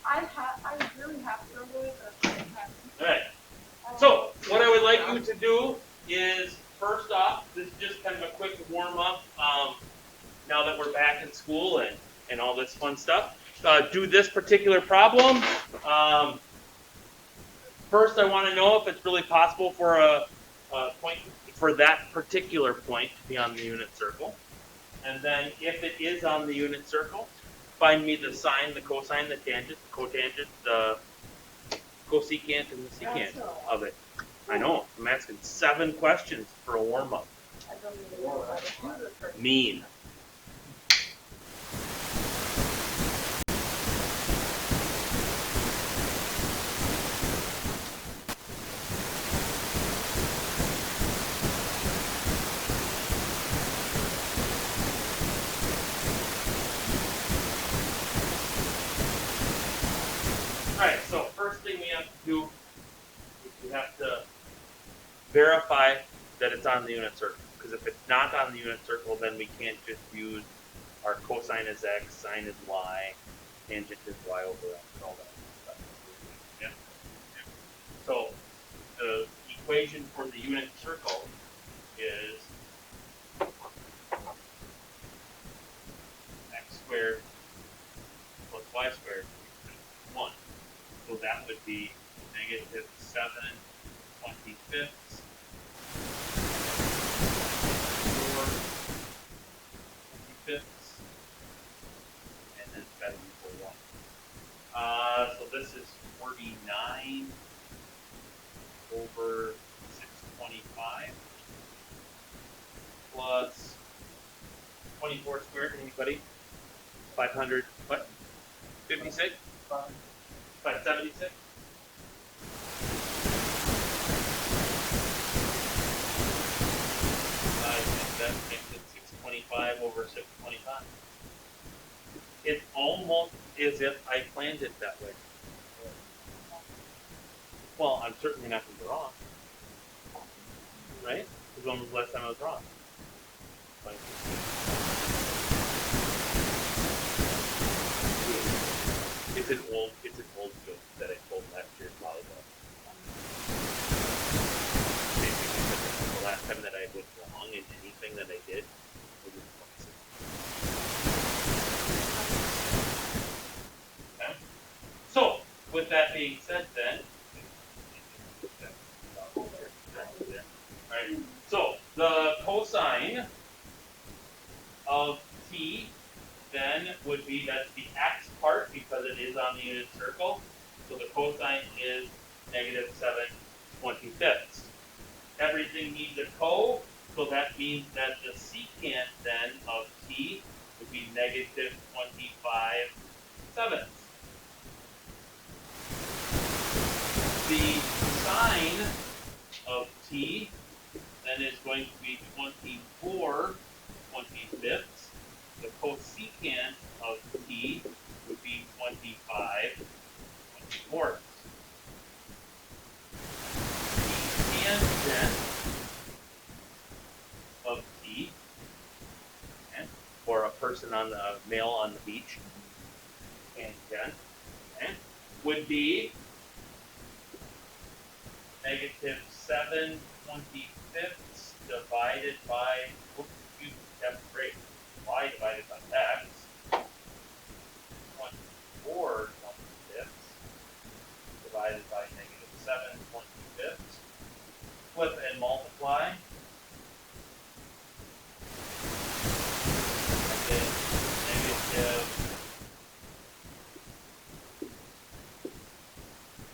I really have struggled with it. Alright, so what I would like you to do is, first off, this is just kind of a quick warm up. Now that we're back in school and all this fun stuff, do this particular problem. First, I want to know if it's really possible for a point, for that particular point to be on the unit circle. And then if it is on the unit circle, find me the sine, the cosine, the tangent, the cotangent, the cosecant, and the secant of it. I know, I'm asking 7 questions for a warm-up. I don't even know how to do this. Mean. Alright, so first thing we have to do is we have to verify that it's on the unit circle. Because if it's not on the unit circle, then we can't just use our cosine is x, sine is y, tangent is y over x, and all that stuff. Yeah? So the equation for the unit circle is x squared plus y squared equals 1. So that would be negative 7/25, 4/25, and then 7 equal 1. So this is 49 over 625 plus 24 squared. Anybody? 500. What? 56? 576? I think that makes it 625 over 625. It's almost as if I planned it that way. Well, I'm certainly not going to be wrong. Right? Because when was the last time I was wrong? Like, it's an old joke that I told last year's volleyball. Basically, the last time that I was wrong in anything that I did was in class. Okay? So, with that being said, then. Alright, so the cosine of t then would be, that's the x part because it is on the unit circle. So the cosine is negative 7/25. Everything needs a co, so that means that the secant then of t would be negative 25/7. The sine of t then is going to be 24/25. The cosecant of t would be 25/24. The tangent of t, okay, for a person on the male on the beach, tangent, okay, would be negative 7/25 divided by, oops, excuse me, that's great. Y divided by x, 24/25 divided by negative 7/25. Flip and multiply.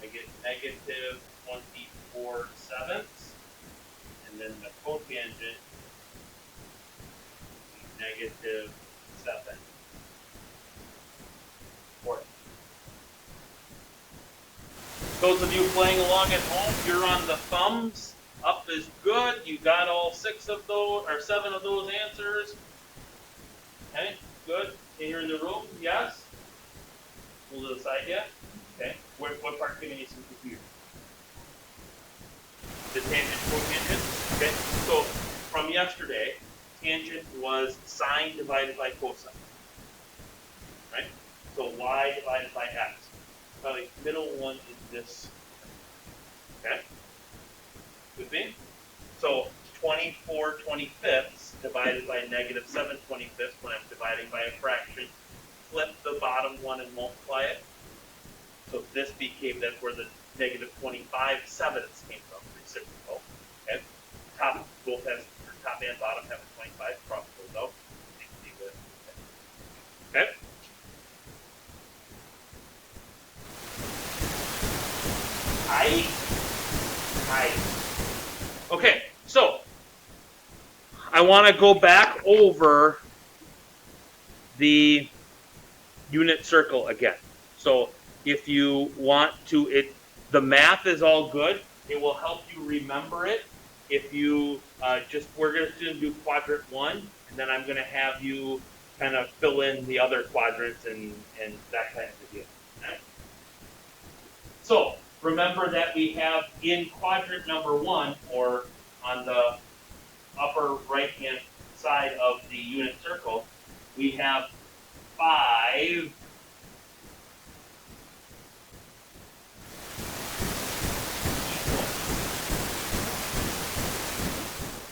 I get negative 24/7, and then the cotangent is negative 7/4. Those of you playing along at home, you're on the thumbs. Up is good. You got all 6 of those, or 7 of those answers. Okay, good. And you're in the room? Yes? We'll to the side yet? Okay. What part's giving you some confusion? The tangent, cotangent? Okay. So from yesterday, tangent was sine divided by cosine. Right? So y divided by x. probably middle one is this. Okay? With me? So 24/25 divided by negative 7/25 when I'm dividing by a fraction. Flip the bottom one and multiply it. So this became, that's where the negative 25/7 came from, reciprocal. Okay? Top both has, top and bottom have a 25, cross those out. Okay? Height. Okay, so I want to go back over the unit circle again. So if you want to, the math is all good. It will help you remember it. If you we're going to do quadrant 1, and then I'm going to have you kind of fill in the other quadrants and that kind of deal. Okay? So remember that we have in quadrant number 1, or on the upper right-hand side of the unit circle, we have 5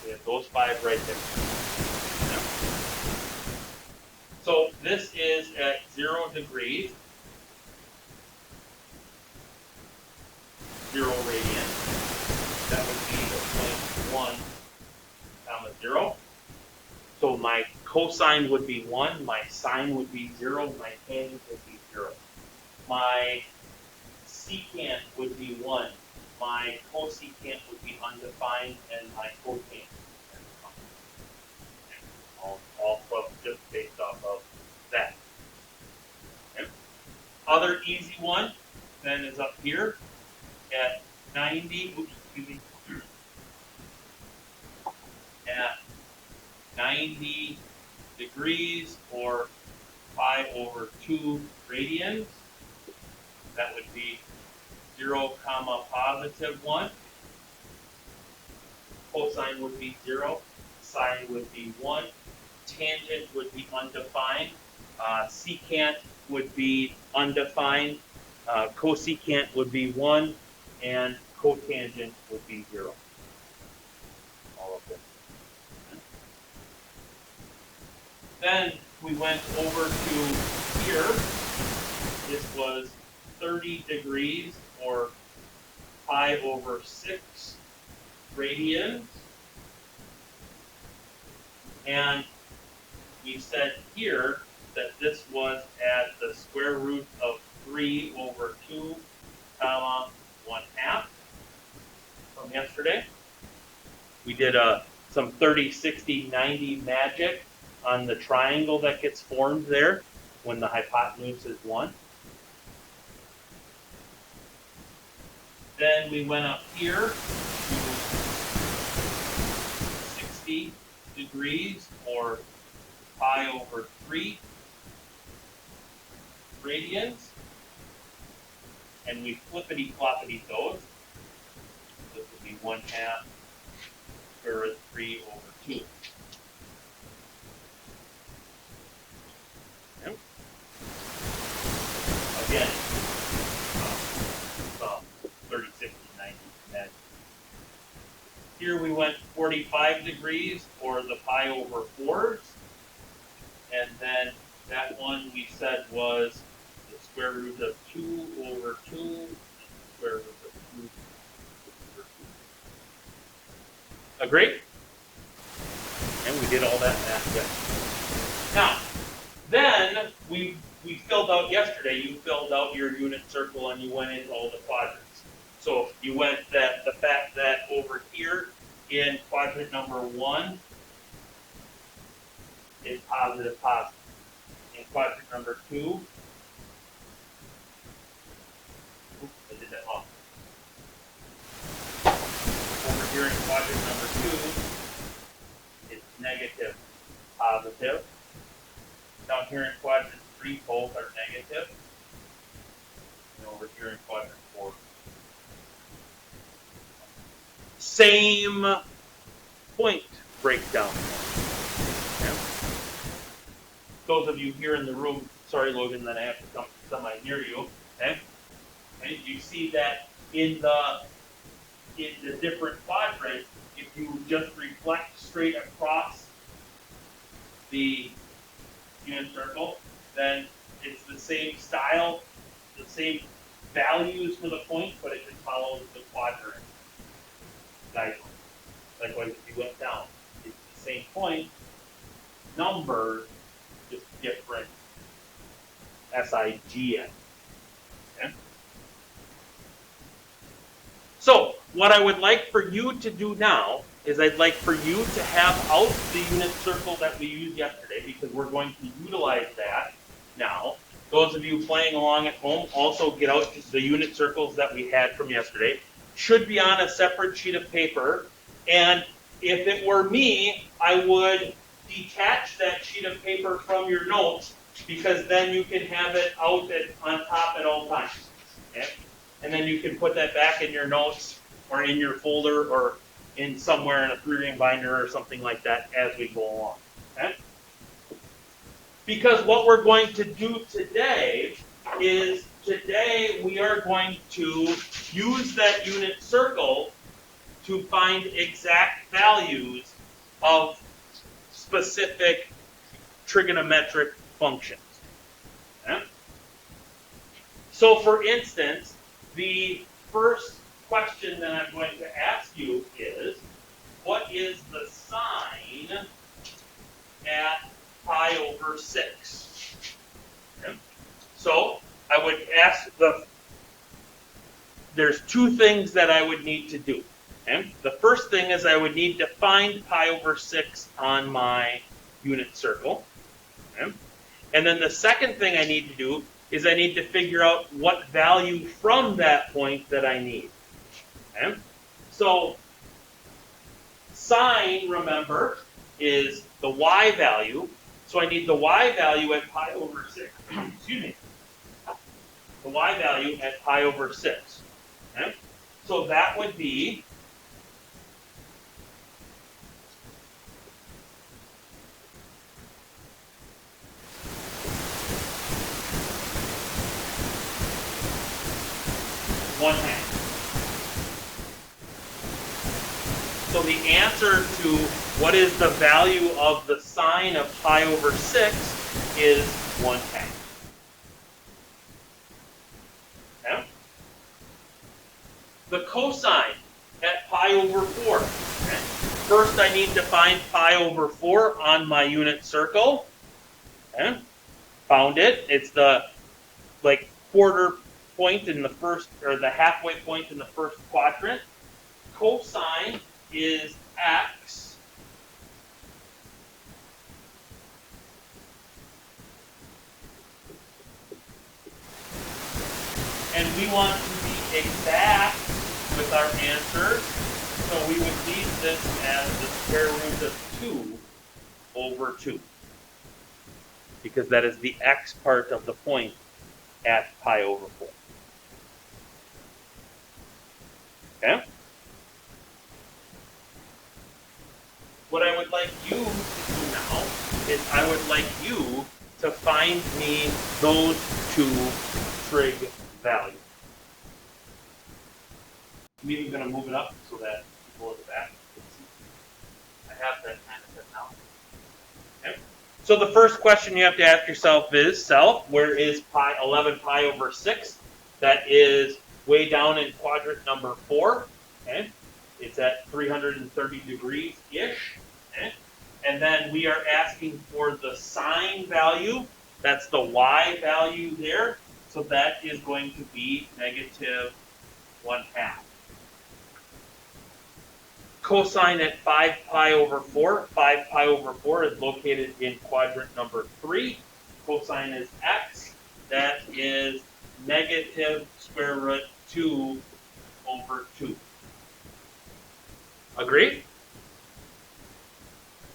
we have those 5 right there. So this is at 0 degrees, 0 radians. That would be the point 1, comma 0. So my cosine would be 1, my sine would be 0, my tangent would be 0. My secant would be 1, my cosecant would be undefined, and my cotangent. All just based off of that. Okay. Other easy one then is up here at 90, at 90 degrees, or 5/2 radians. That would be 0, comma positive 1. Cosine would be 0. Sine would be 1. Tangent would be undefined. Secant would be undefined. Cosecant would be 1. And cotangent would be 0. All of them. Then we went over to here. This was 30 degrees, or 5/6 radians. And we said here that this was at the square root of 3/2, comma 1/2 from yesterday. We did some 30, 60, 90 magic on the triangle that gets formed there when the hypotenuse is 1. Then we went up here to 60 degrees, or 5/3 radians, and we flippity-floppity those. This would be 1/2 square root of 3/2. Okay. Again, 30, 60, 90. Here we went 45 degrees, or the 5/4s. And then that one we said was the square root of 2/2, square root of 2/2. Agree? And we did all that math yesterday. Now, then we filled out yesterday, you filled out your unit circle and you went into all the quadrants. So you went that the fact that over here in quadrant number 1 is positive, positive. In quadrant number 2, I did that wrong. Over here in quadrant number 2, it's negative, positive. Down here in quadrant 3, both are negative. And over here in quadrant 4, same point breakdown. Okay. Those of you here in the room, sorry Logan that I have to come semi near you, okay? Okay? You see that in the different quadrants, if you just reflect straight across the unit circle, then it's the same style, the same values for the point, but it just follows the quadrant guideline. Likewise, if you went down, it's the same point, number, just different SIGN. Okay? So, what I would like for you to do now is I'd like for you to have out the unit circle that we used yesterday, because we're going to utilize that now. Those of you playing along at home, also get out the unit circles that we had from yesterday. Should be on a separate sheet of paper, and if it were me, I would detach that sheet of paper from your notes, because then you can have it out on top at all times. Okay? And then you can put that back in your notes or in your folder or in somewhere in a 3-ring binder or something like that as we go along. Okay? Because what we're going to do today is we are going to use that unit circle to find exact values of specific trigonometric functions. Okay? So for instance, the first question that I'm going to ask you is, what is the sine at pi over 6? Okay. So I would ask there's two things that I would need to do. Okay. The first thing is I would need to find pi over 6 on my unit circle. Okay. And then the second thing I need to do is I need to figure out what value from that point that I need. Okay. So sine, remember, is the y value. So I need the y value at pi over 6. Excuse me. The y value at pi over 6. Okay? So that would be one half. So the answer to what is the value of the sine of pi over 6 is 1/2. Okay? The cosine at pi over 4. Okay? First, I need to find pi over 4 on my unit circle. Okay? Found it. It's the quarter point in the first, or the halfway point in the first quadrant. Cosine is x and we want to be exact with our answers, so we would leave this as the square root of 2 over 2, because that is the x part of the point at pi over 4. Okay? What I would like you to do now is I would like you to find me those two trig values. I'm even going to move it up so that people at the back can see. I have that kind of set now. Okay. So the first question you have to ask yourself is, where is 11 pi over 6? That is way down in quadrant number 4. Okay. It's at 330 degrees-ish. Okay. And then we are asking for the sine value. That's the y value there. So that is going to be negative 1/2. Cosine at 5 pi over 4. 5 pi over 4 is located in quadrant number 3. Cosine is x. That is negative square root 2 over 2. Agreed?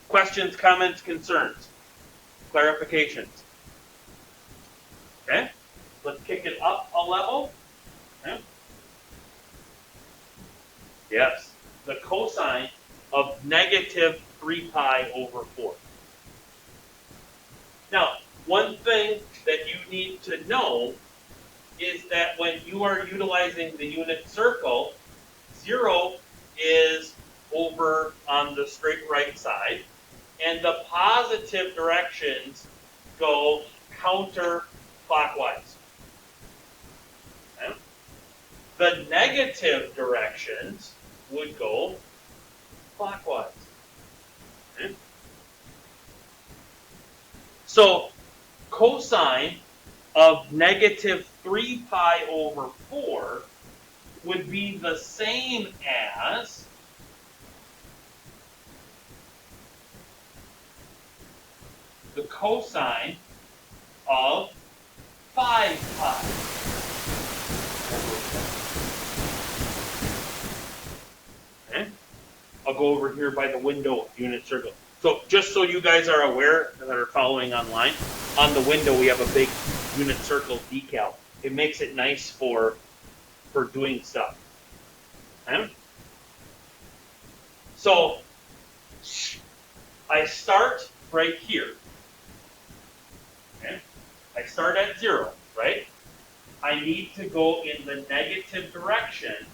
Questions, comments, concerns, clarifications? Okay, let's kick it up a level. Okay. Yes, the cosine of negative 3 pi over 4. Now, one thing that you need to know is that when you are utilizing the unit circle, 0 is over on the straight right side, and the positive directions go counterclockwise. Okay? The negative directions would go clockwise. Okay? So cosine of negative 3 pi over 4 would be the same as the cosine of 5 pi over 4. Okay? I'll go over here by the window unit circle. So just so you guys are aware that are following online, on the window we have a big unit circle decal. It makes it nice for doing stuff. Okay? So I start right here. Okay? I start at 0, right? I need to go in the negative direction,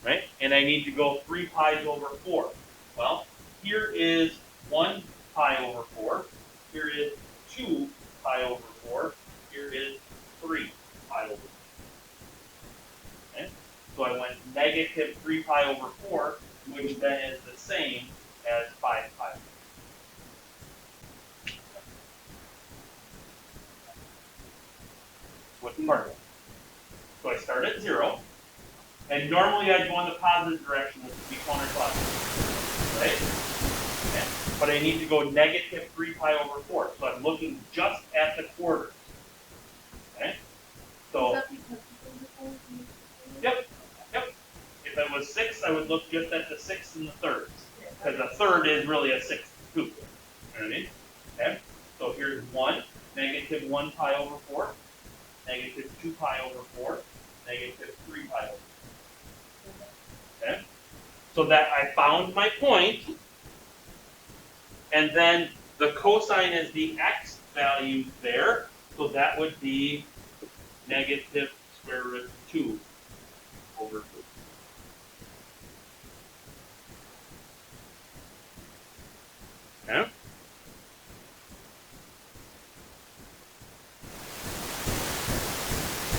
right? And I need to go 3 pi over 4. Well, here is 1 pi over 4. Here is 2 pi over 4. Here is 3 pi over 4. Okay? So I went negative 3 pi over 4, which then is the same as 5 pi. What part of it? So I start at 0, and normally I'd go in the positive direction, which would be counterclockwise, right? Okay. But I need to go negative 3 pi over 4, so I'm looking just at the quarters. Okay? So, Is that because it's in the yep. If it was 6, I would look just at the 6 and the thirds, because a third is really a sixth too. You know what I mean? Okay? So here's 1, negative 1 pi over 4, negative 2 pi over 4, negative 3 pi over 4. Okay? So that I found my point, and then the cosine is the x value there, so that would be negative square root 2 over 2. Okay?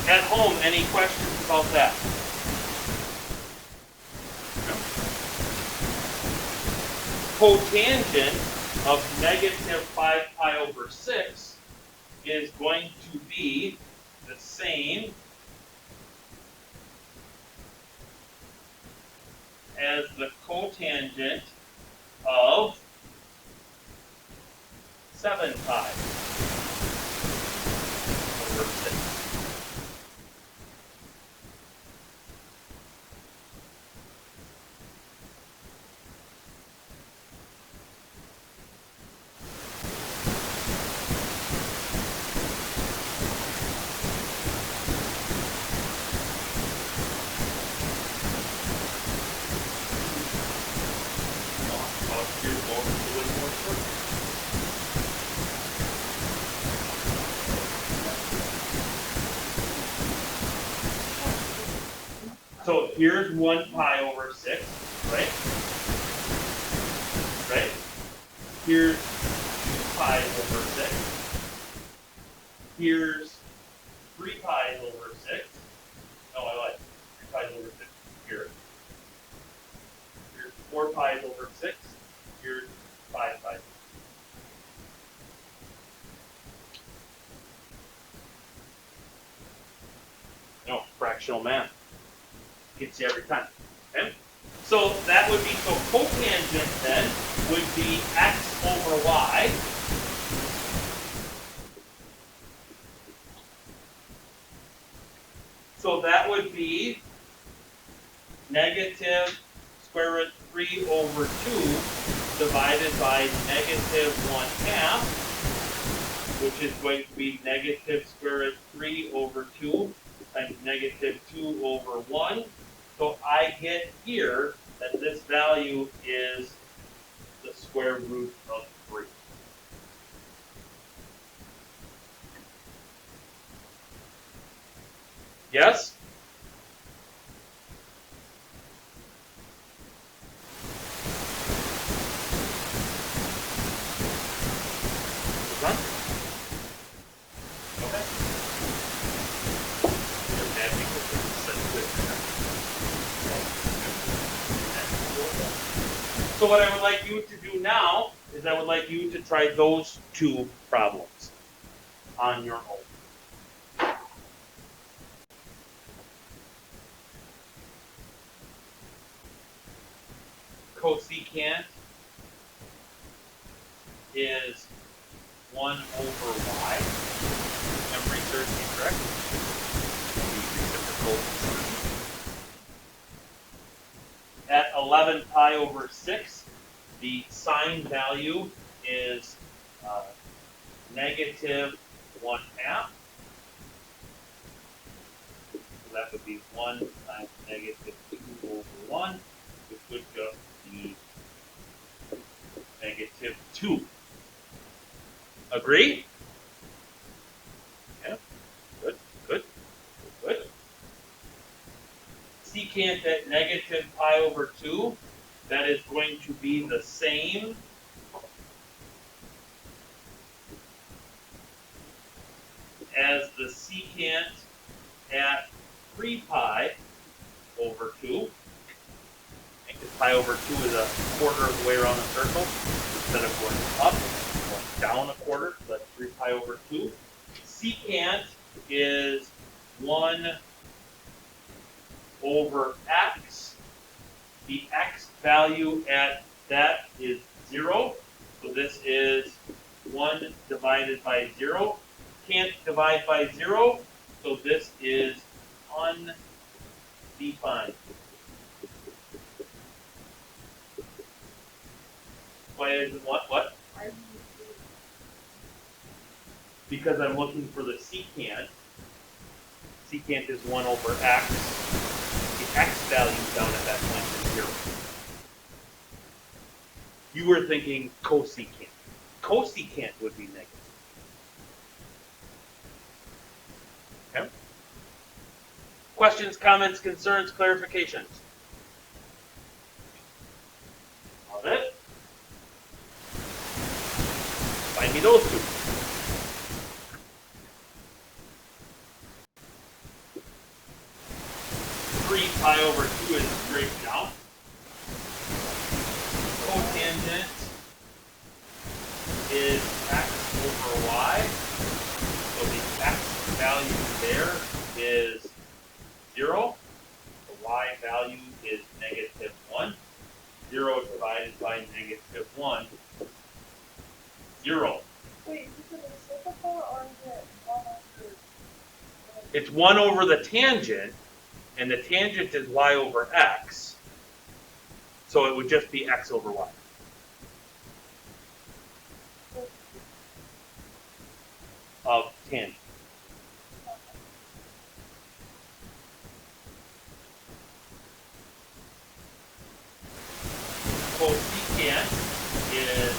At home, any questions about that? Cotangent of negative 5 pi over 6 is going to be the same as the cotangent of 7 pi over 6. So here's 1 pi over 6, right? Right? Here's 2 pi over 6. Here's 3 pi over 6. No, I lied. 3 pi over 6 here. Here's 4 pi over 6. Here's 5 pi. No, fractional math. Gets you every time. Okay? So that would be, so cotangent then would be x over y. So that would be negative square root 3 over 2 divided by negative 1/2, which is going to be negative square root 3 over 2 times negative 2 over 1. So I get here that this value is the square root of 3. Yes? Run? Okay. You're mad because it's such good. So what I would like you to do now is I would like you to try those two problems on your own. Cosecant is 1 over y. Am research incorrect? The reciprocal. At 11 pi over 6, the sine value is negative 1/2. So that would be 1 times negative 2 over 1, which would just be negative 2. Agree? Yeah. Good, good, good. Secant at negative pi over 2, that is going to be the same as the secant at 3 pi over 2. Because pi over 2 is a quarter of the way around the circle. Instead of going up, going down a quarter, so that's 3 pi over 2. Secant is 1 over x. The x value at that is 0. So this is 1 divided by 0. Can't divide by 0, so this is undefined. Why isn't what? Because I'm looking for the secant. Secant is 1 over x. The x value down at that point is 0. You were thinking cosecant. Cosecant would be negative. Okay. Questions, comments, concerns, clarifications? Love it. Find me those two. Pi over 2 is straight down. Cotangent is x over y. So the x value there is 0. The y value is negative 1. 0 divided by negative 1. 0. Wait, is it reciprocal or is it 1 over? It's 1 over the tangent, and the tangent is y over x. So it would just be x over y. Of tangent. Cosecant is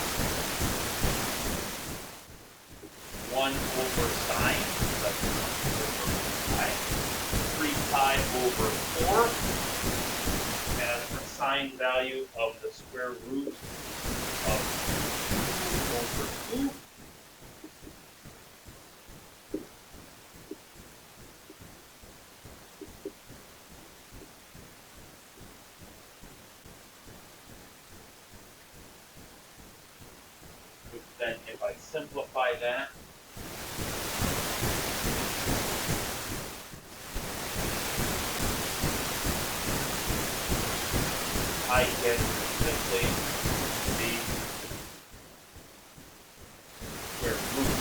1 over sine. That's 1 over pi. 3 pi over 4 has the sine value of the square root of 2 over 2. Which then, if I simplify that, I get simply the square root.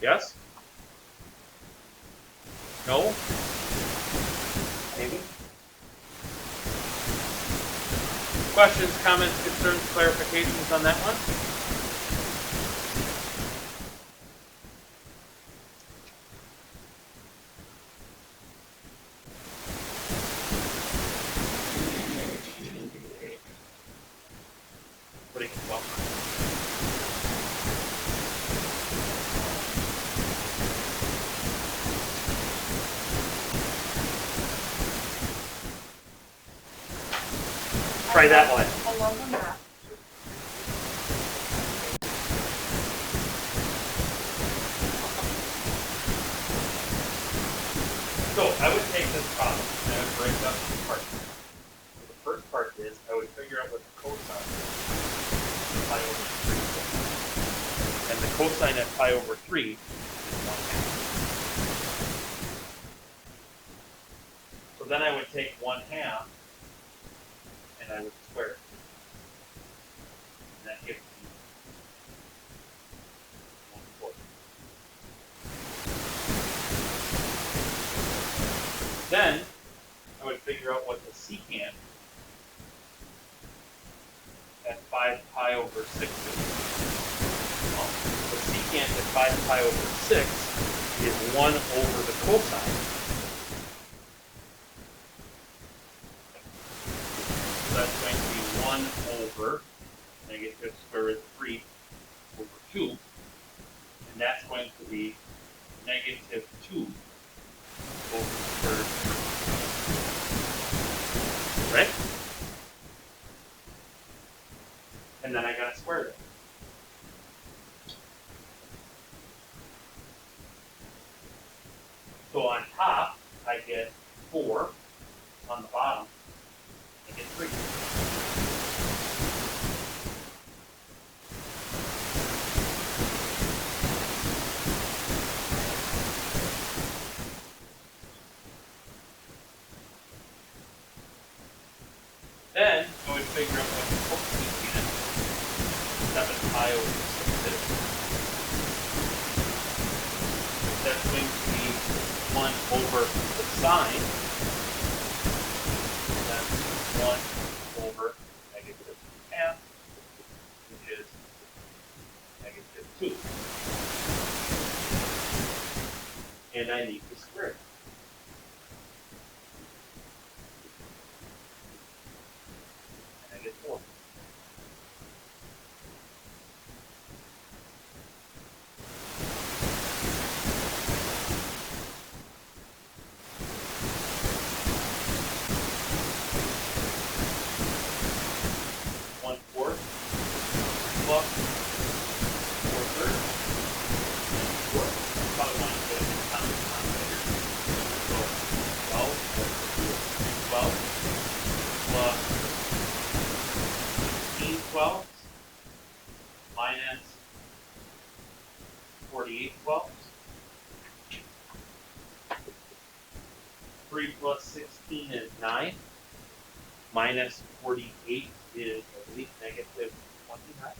Yes? No? Maybe? Questions, comments, concerns, clarifications on that one? Putting it well. try that one. I love the map. So I would take this problem and I would break it up into parts. So the first part is I would figure out what the cosine is pi over 3. And the cosine at pi over 3 is 1/2. So then I would take 1/2 and I would square it. And that gives me 1/4. Then I would figure out what the secant at 5 pi over 6 is. Well, the secant at 5 pi over 6 is 1 over the cosine. So that's going to be 1 over negative square root of 3 over 2. And that's going to be negative 2 over square root of 3. Right? And then I gotta square it. So on top, I get 4. On the bottom, I get 3. Then I would figure out what the cosecant 7 pi over 6 is. That's going to be 1 over the sine. That's 1 over negative half, which is negative 2. And I need to square it. And I get 4. Plus 4/3 and 4. Probably want to get it in pounds later. So 12 plus 16 twelfths minus 48 twelfths. 3 plus 16 is 9. Minus 48 is, I believe, negative 29.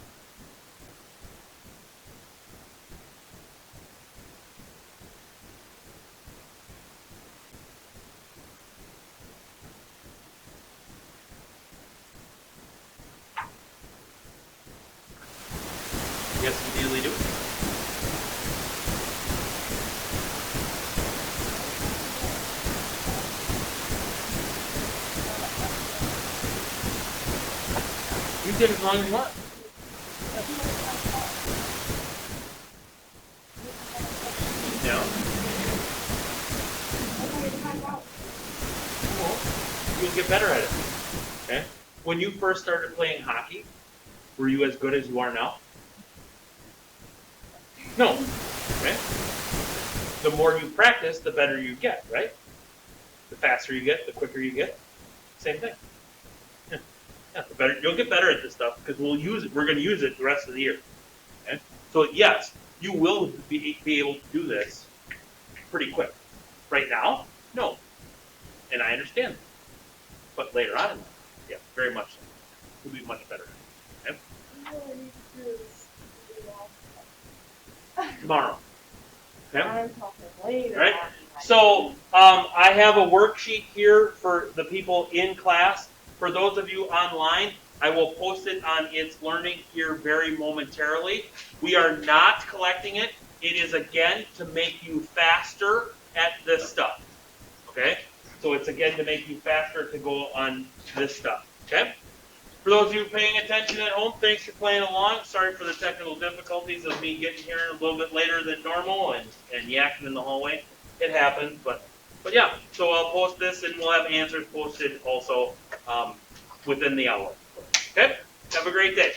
Yes, immediately do. You take as long as you want. Yeah. Well, you'll get better at it. Okay? When you first started playing hockey, were you as good as you are now? No. Okay? The more you practice, the better you get, right? The faster you get, the quicker you get. Same thing. Yeah, the better you'll get better at this stuff because we'll use it. We're going to use it the rest of the year. Okay? So yes, you will be able to do this pretty quick. Right now, no. And I understand that. But later on in life, yeah, very much so. You'll be much better. Okay? Tomorrow. Okay? I'm talking later. Right? So I have a worksheet here for the people in class. For those of you online, I will post it on It's Learning here very momentarily. We are not collecting it. It is, again, to make you faster at this stuff. Okay? So it's, again, to make you faster to go on this stuff. Okay? For those of you paying attention at home, thanks for playing along. Sorry for the technical difficulties of me getting here a little bit later than normal and yakking in the hallway. It happens, but yeah. So I'll post this, and we'll have answers posted also within the hour. Okay? Have a great day.